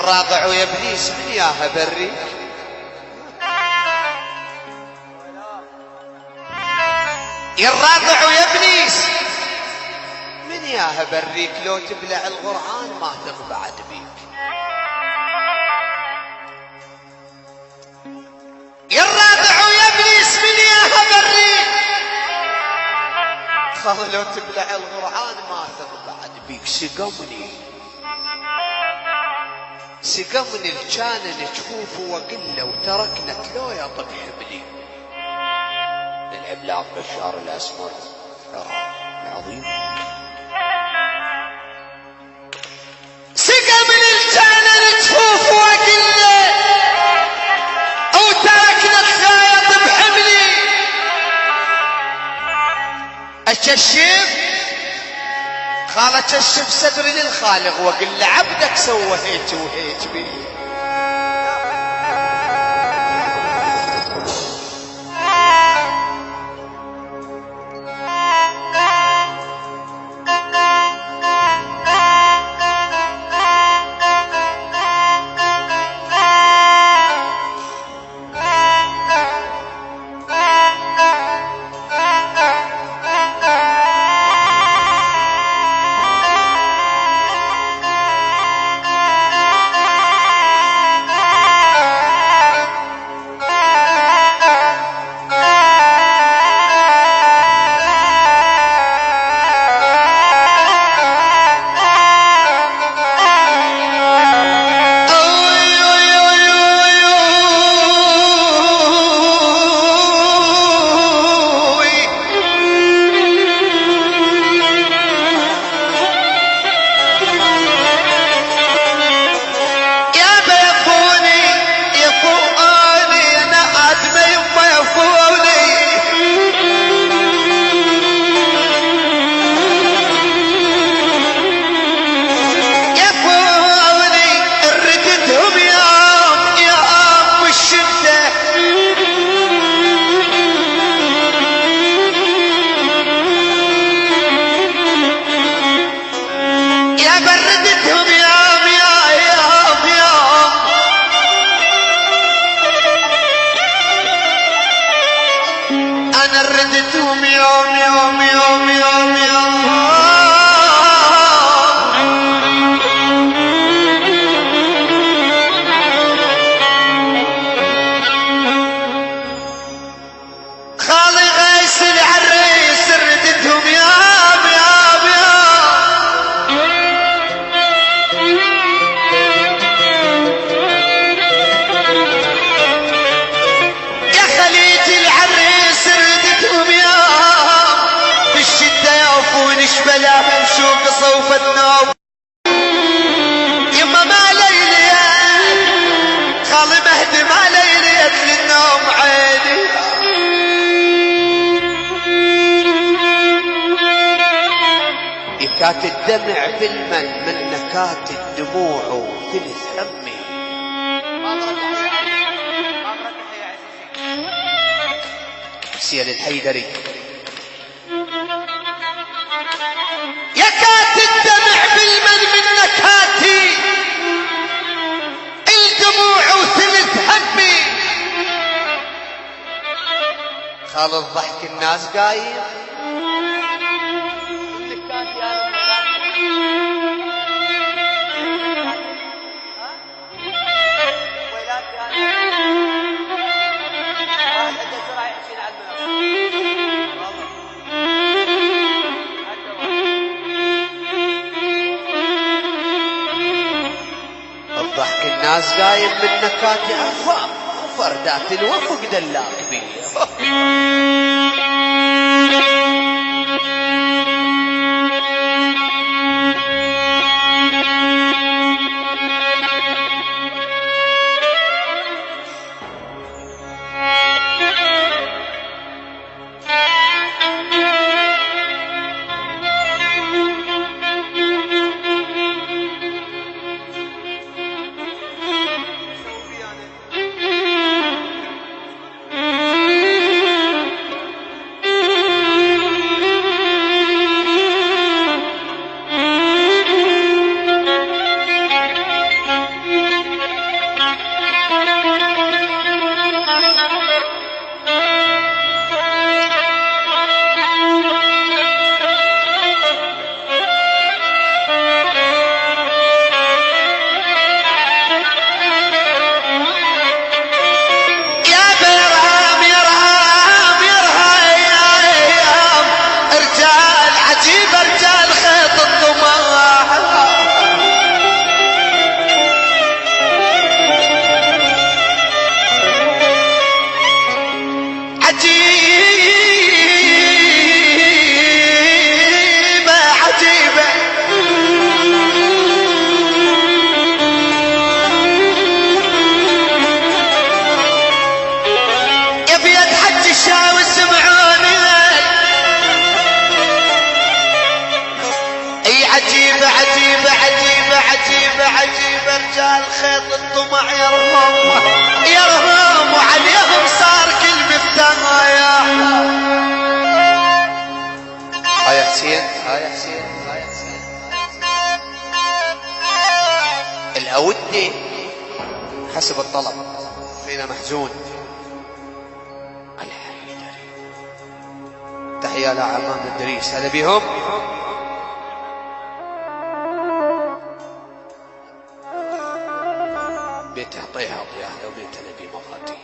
الراضع ويا ابليس من ياها بريك، يا الراضع ويا ابليس من ياها بريك، لو تبلع القرآن ما ثق بعد بيك. يا الراضع ويا ابليس من ياها بريك، قال لو تبلع القرآن ما ثق بعد بيك. سقمني الجان نجفوف وقله وتركنا تلو يا طب حبلي. العملاق بشار الاسمر العظيم سقمني الجان نجفوف وقله وتركنا تلو يا طب حبلي. اششف قال اششف صدري للخالق وقل لعبدك سوى هيك وهيك بي. كات الدمع بالمن من نكات الدموع وثلث همي. سيل الحيدري يا كات الدمع بالمن من نكاتي الدموع وثلث همي. خال الضحك الناس قايم الضحك الناس قايم من نكاتي افاق وفردات الوفق دلاق بيه. الرجال خيط الطمع يرهم وعليهم صار كل مفتاح. هاي حسين هاي حسين هاي حسين الأودة حسب الطلب فينا محزون الحيدري. تحية لعمام الدريس هلا بهم. بيت اعطيها اضياء لو بيت نبي مفاتيح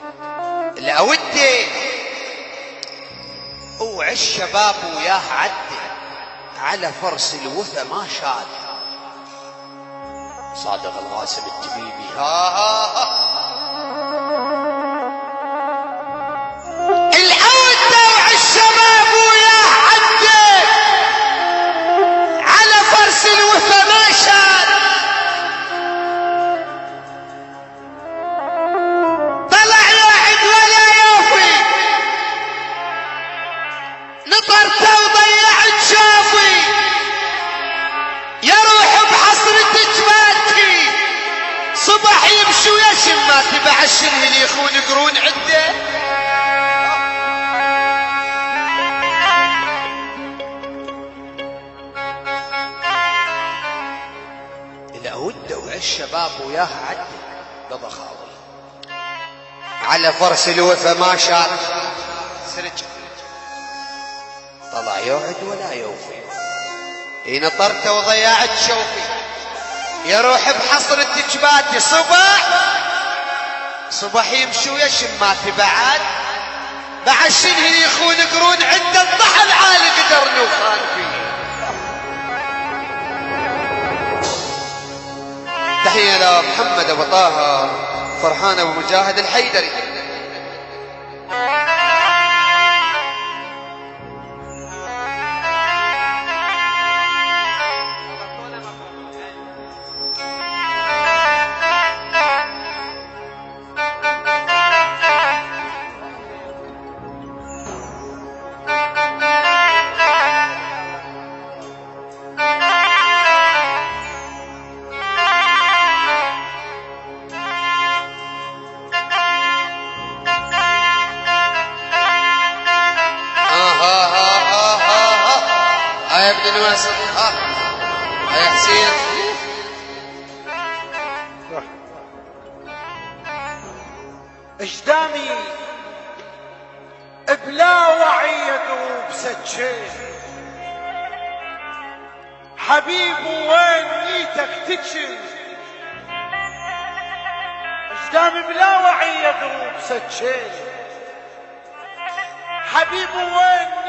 الأودة اوعى الشباب وياه عدي على فرس الوثى ما شاد. صادق الغاسم التميمي الأودة اوعى الشباب وياه عدي على فرس الوثى ما شاد. طلع يعد ولا يوفي نطرته وضيعت شافي يروح بحصرة جبالتي صبح يمشي ويشم ما تبع الشنه اللي يخون قرون عده. الأودة والشباب وياه عدي بضخاوي على فرس الوثى ما شاف سرج. طلع يوعد ولا يوفي نطرته وضيعت شوفي يروح بحصرة جباتي صبح يمشي ويشم ما تبعد بعد شنه يخون قرون عند الضحى العالي قدر نوخان فيه. تحية لمحمد ابو طه فرحان ابو مجاهد الحيدري. يا ابن الواسط يا حسين اجدامي بلا وعي يدوب سجين حبيب وين نيتك تجن اجدامي بلا وعي يدوب سجين حبيب وين